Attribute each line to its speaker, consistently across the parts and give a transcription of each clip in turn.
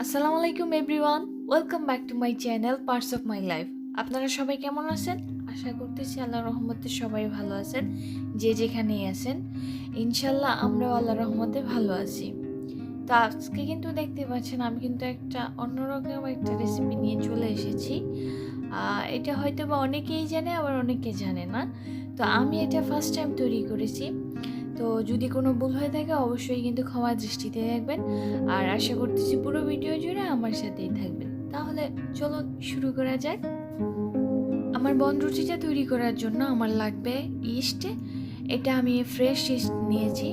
Speaker 1: আসসালামু আলাইকুম everyone, welcome back to my channel parts of my life. আপনারা সবাই কেমন আছেন? আশা করতেছি আল্লাহর রহমতে সবাই ভালো আছেন, যে যেখানেই আছেন। ইনশাল্লাহ আমরাও আল্লাহর রহমতে ভালো আছি। তো আজকে কিন্তু দেখতে পাচ্ছেন আমি কিন্তু একটা অন্যরকম একটা রেসিপি নিয়ে চলে এসেছি। এটা হয়তো বা অনেকেই জানে, আবার অনেকে জানে না। তো আমি এটা ফার্স্ট টাইম তৈরি করেছি। তো যদি কোনো ভুল হয়ে থাকে অবশ্যই কিন্তু ক্ষমা দৃষ্টিতে দেখবেন। আর আশা করতেছি পুরো ভিডিও জুড়ে আমার সাথেই থাকবেন। তাহলে চলো শুরু করা যাক। আমার বনরুটিটা তৈরি করার জন্য আমার লাগবে ইস্ট। এটা আমি ফ্রেশ ইস্ট নিয়েছি,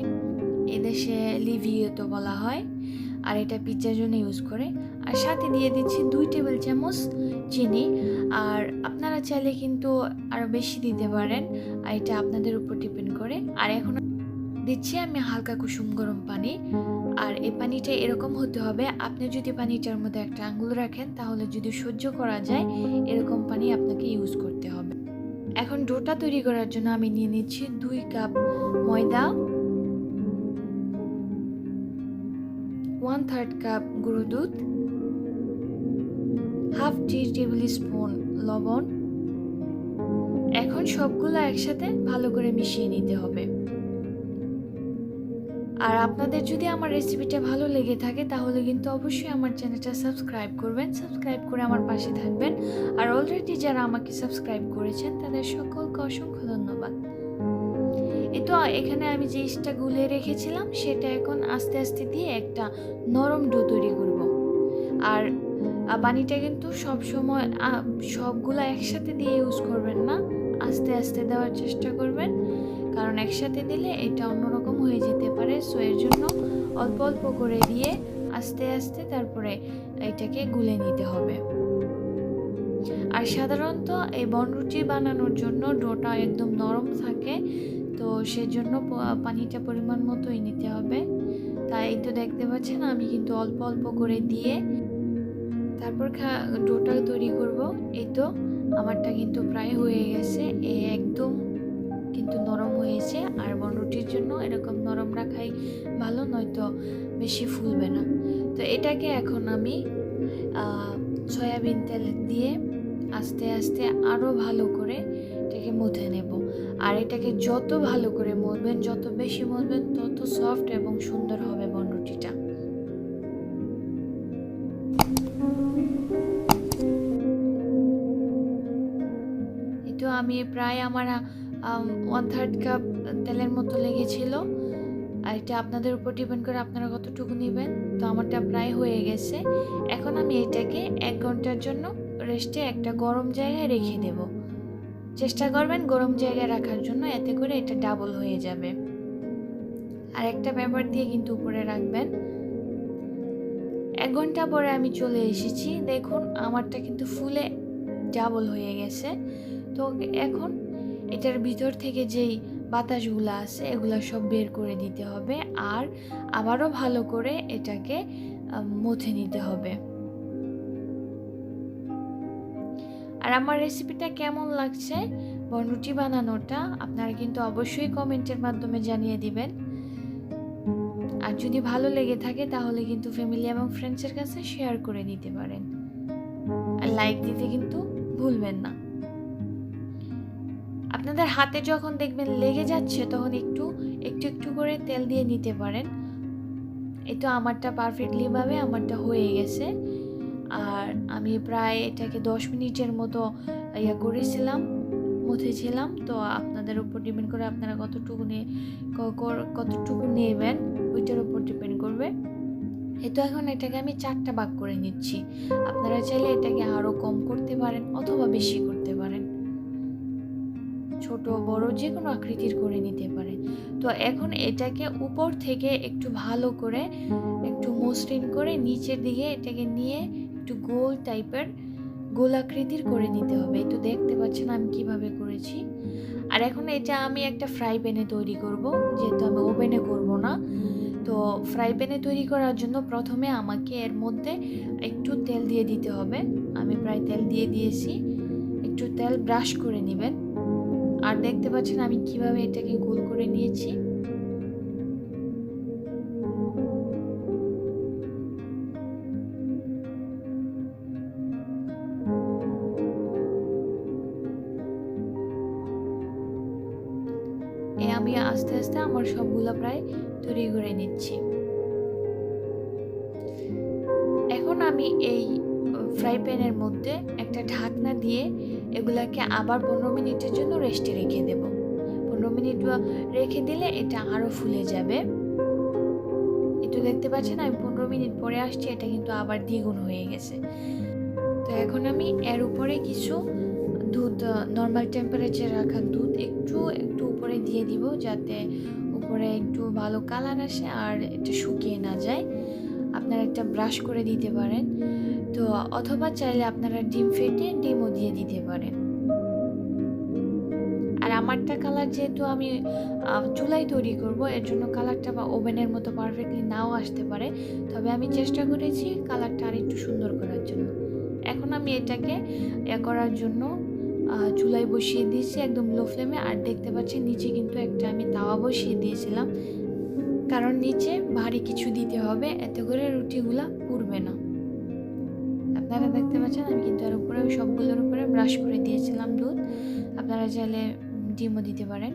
Speaker 1: এদেশে লিভিয়েতো বলা হয়, আর এটা পিৎজার জন্য ইউজ করে। আর সাথে দিয়ে দিচ্ছি 2 টেবিল চামচ চিনি। আর আপনারা চাইলে কিন্তু আরও বেশি দিতে পারেন, আর এটা আপনাদের উপর ডিপেন্ড করে। আর এখন দিচ্ছি আমি হালকা কুসুম গরম পানি। আর এই পানিটা এরকম হতে হবে, আপনি যদি পানিটার মধ্যে একটা আঙ্গুল রাখেন তাহলে যদি সহ্য করা যায় এরকম পানি আপনাকে ইউজ করতে হবে। এখন ডোটা তৈরি করার জন্য আমি নিয়ে নিচ্ছি 2 কাপ ময়দা, 1/3 কাপ গুঁড়ো দুধ, হাফ টি টেবিল স্পুন লবণ। এখন সবগুলো একসাথে ভালো করে মিশিয়ে নিতে হবে। আর আপনাদের যদি আমার রেসিপিটা ভালো লেগে থাকে তাহলে কিন্তু অবশ্যই আমার চ্যানেলটা সাবস্ক্রাইব করবেন, সাবস্ক্রাইব করে আমার পাশে থাকবেন। আর অলরেডি যারা আমাকে সাবস্ক্রাইব করেছেন তাদের সকলকে অসংখ্য ধন্যবাদ। এই তো এখানে আমি যে ইস্টটা গুলে রেখেছিলাম সেটা এখন আস্তে আস্তে দিয়ে একটা নরম ডো তৈরি করব। আর পানিটা কিন্তু সবসময় সবগুলো একসাথে দিয়ে ইউজ করবেন না, আস্তে আস্তে দেওয়ার চেষ্টা করবেন, কারণ একসাথে দিলে এটা অন্যরকম হয়ে যেতে পারে। সো এর জন্য অল্প অল্প করে দিয়ে আস্তে আস্তে তারপরে এটাকে গুলে নিতে হবে। আর সাধারণত এই বনরুটি বানানোর জন্য ডোটা একদম নরম থাকে, তো সেজন্য পানিটা পরিমাণ মতোই নিতে হবে। তাই তো দেখতে পাচ্ছেন আমি কিন্তু অল্প অল্প করে দিয়ে তারপর ডোটা তৈরি করব। এই তো আমারটা কিন্তু প্রায় হয়ে গেছে, একদম কিন্তু নরম হয়েছে। আর বনরুটির জন্য এরকম নরম রাখাই ভালো, নয়তো বেশি ফুলবে না। তো এটাকে এখন আমি সয়াবিন তেল দিয়ে আস্তে আস্তে আরও ভালো করে এটাকে মুথে নেব। আর এটাকে যত ভালো করে মথবেন, যত বেশি মথবেন, তত সফট এবং সুন্দর হবে বনরুটিটা। এই তো আমি প্রায় আমার 1/3 কাপ তেলের মতো লেগেছিল। আর এটা আপনাদের উপর ডিপেন্ড করে আপনারা কতটুকু নেবেন। তো আমারটা প্রায় হয়ে গেছে। এখন আমি এটাকে 1 ঘন্টার জন্য রেস্টে একটা গরম জায়গায় রেখে দেব। চেষ্টা করবেন গরম জায়গায় রাখার জন্য, এতে করে এটা ডাবল হয়ে যাবে। আর একটা পেপার দিয়ে কিন্তু উপরে রাখবেন। 1 ঘন্টা পরে আমি চলে এসেছি, দেখুন আমারটা কিন্তু ফুলে ডাবল হয়ে গেছে। তো এখন এটার ভিতর থেকে যেই বাতাসগুলো আছে এগুলো সব বের করে দিতে হবে। আর আবারও ভালো করে এটাকে মথে নিতে হবে। আর আমার রেসিপিটা কেমন লাগছে বনরুটি বানানোটা আপনারা কিন্তু অবশ্যই কমেন্টের মাধ্যমে জানিয়ে দিবেন। আর যদি ভালো লেগে থাকে তাহলে কিন্তু ফ্যামিলি এবং ফ্রেন্ডসের কাছে শেয়ার করে দিতে পারেন। আর লাইক দিতে কিন্তু ভুলবেন না। আপনাদের হাতে যখন দেখবেন লেগে যাচ্ছে তখন একটু একটু একটু করে তেল দিয়ে নিতে পারেন। এই তো আমারটা পারফেক্টলি ভাবে আমারটা হয়ে গেছে। আর আমি প্রায় এটাকে 10 মিনিটের মতো করেছিলাম, মুথেছিলাম। তো আপনাদের উপর ডিপেন্ড করে আপনারা কতটুকু নেবেন ওইটার উপর ডিপেন্ড করবে। এই তো এখন এটাকে আমি 4টা ভাগ করে নিচ্ছি। আপনারা চাইলে এটাকে আরও কম করতে পারেন অথবা বেশি করতে পারেন, ছোট বড় যে কোনো আকৃতির করে নিতে পারেন। তো এখন এটাকে উপর থেকে একটু ভালো করে একটু মসৃণ করে নিচের দিকে এটাকে নিয়ে একটু গোল টাইপের গোলাকৃতির করে নিতে হবে। এই তো দেখতে পাচ্ছেন আমি কিভাবে করেছি। আর এখন এটা আমি একটা ফ্রাই প্যানে তৈরি করব, যেহেতু আমি ওভেনে করব না। তো ফ্রাই প্যানে তৈরি করার জন্য প্রথমে আমাকে এর মধ্যে একটু তেল দিয়ে দিতে হবে। আমি প্রায় তেল দিয়ে দিয়েছি, একটু তেল ব্রাশ করে নেবেন। আর দেখতে পাচ্ছেন আমি কিভাবে এটাকে গোল করে নিয়েছি। আস্তে আস্তে আমার সবগুলো প্রায় তৈরি করে নিচ্ছি। এখন আমি এই ফ্রাই প্যানের মধ্যে একটা ঢাকনা দিয়ে এগুলাকে আবার 15 মিনিটের জন্য রেস্টে রেখে দেব। 15 মিনিট রেখে দিলে এটা আরও ফুলে যাবে। একটু দেখতে পাচ্ছেন আমি 15 মিনিট পরে আসছি, এটা কিন্তু আবার দ্বিগুণ হয়ে গেছে। তো এখন আমি এর উপরে কিছু দুধ, নর্মাল টেম্পারেচার রাখা দুধ একটু উপরে দিয়ে দিব, যাতে উপরে একটু ভালো কালার আসে আর এটা শুকিয়ে না যায়। আপনারা একটা ব্রাশ করে দিতে পারেন, তো অথবা চাইলে আপনারা ডিম ফেটে ডিমও দিয়ে দিতে পারেন। আর আমারটা কালার যেহেতু আমি চুলায় তৈরি করব, এর জন্য কালারটা বা ওভেনের মতো পারফেক্টলি নাও আসতে পারে, তবে আমি চেষ্টা করেছি কালারটা আর একটু সুন্দর করার জন্য। এখন আমি এটাকে করার জন্য চুলায় বসিয়ে দিয়েছি একদম লো ফ্লেমে। আর দেখতে পাচ্ছেন নিচে কিন্তু একটা আমি তাওয়া বসিয়ে দিয়েছিলাম, কারণ নিচে ভারী কিছু দিতে হবে, এতে করে রুটিগুলা পুড়বে না। আপনারা দেখতে পাচ্ছেন আমি কিন্তু এর উপরে সবগুলোর উপরে ব্রাশ করে দিয়েছিলাম দুধ। আপনারা চাইলে ডিমও দিতে পারেন।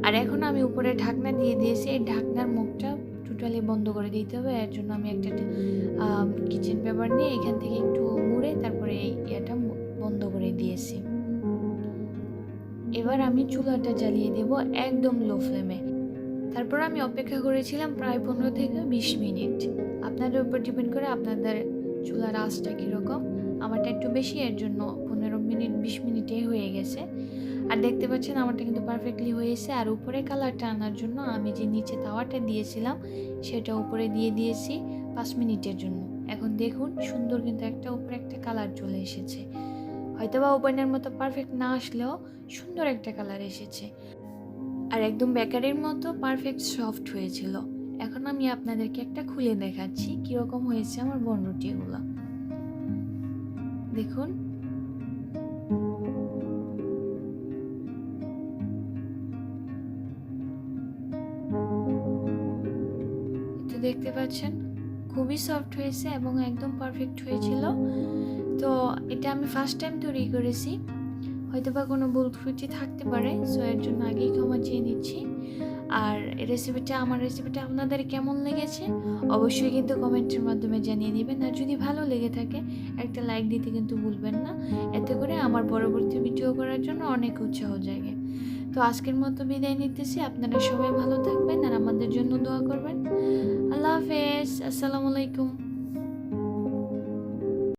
Speaker 1: আর এখন আমি উপরে ঢাকনা দিয়ে দিয়েছি, এই ঢাকনার মুখটা টোটালি বন্ধ করে দিতে হবে। এর জন্য আমি একটা কিচেন পেপার নিয়ে এখান থেকে একটু মুড়ে তারপরে এই ইয়েটা বন্ধ করে দিয়েছি। এবার আমি চুলাটা জ্বালিয়ে দেব একদম লো ফ্লেমে। তারপর আমি অপেক্ষা করেছিলাম প্রায় 15 থেকে 20 মিনিট। আপনাদের উপর ডিপেন্ড করে আপনাদের চুলার আঁচটা কীরকম। আমারটা একটু বেশি, এর জন্য 15 মিনিট 20 মিনিটেই হয়ে গেছে। আর দেখতে পাচ্ছেন আমারটা কিন্তু পারফেক্টলি হয়েছে। আর উপরে কালারটা আনার জন্য আমি যে নিচে তাওয়াটা দিয়েছিলাম সেটা উপরে দিয়ে দিয়েছি 5 মিনিটের জন্য। এখন দেখুন সুন্দর কিন্তু একটা উপরে একটা কালার চলে এসেছে। হয়তোবা ওভেনের মতো পারফেক্ট না আসলেও সুন্দর একটা কালার এসেছে, আর একদম বেকারির মতো পারফেক্ট সফট হয়েছিল। এখন আমি আপনাদেরকে একটা খুলে দেখাচ্ছি কীরকম হয়েছে আমার বনরুটিগুলো। দেখুন এটা দেখতে পাচ্ছেন খুবই সফট হয়েছে এবং একদম পারফেক্ট হয়েছিল। তো এটা আমি ফার্স্ট টাইম তৈরি করেছি, হয়তোবা কোনো ভুল ত্রুটি থাকতে পারে, সো এর জন্য আগেই ক্ষমা চেয়ে নিচ্ছি। আর আমার রেসিপিটা আপনাদের কেমন লেগেছে অবশ্যই কিন্তু কমেন্টের মাধ্যমে জানিয়ে দিবেন। আর যদি ভালো লেগে থাকে একটা লাইক দিতে কিন্তু ভুলবেন না, এতে করে আমার পরবর্তী ভিডিও করার জন্য অনেক উৎসাহ জাগে। তো আজকের মতো বিদায় নিতেছি, আপনারা সবাই ভালো থাকবেন আর আমাদের জন্য দোয়া করবেন। আল্লাহ হাফেজ, আসসালামু আলাইকুম।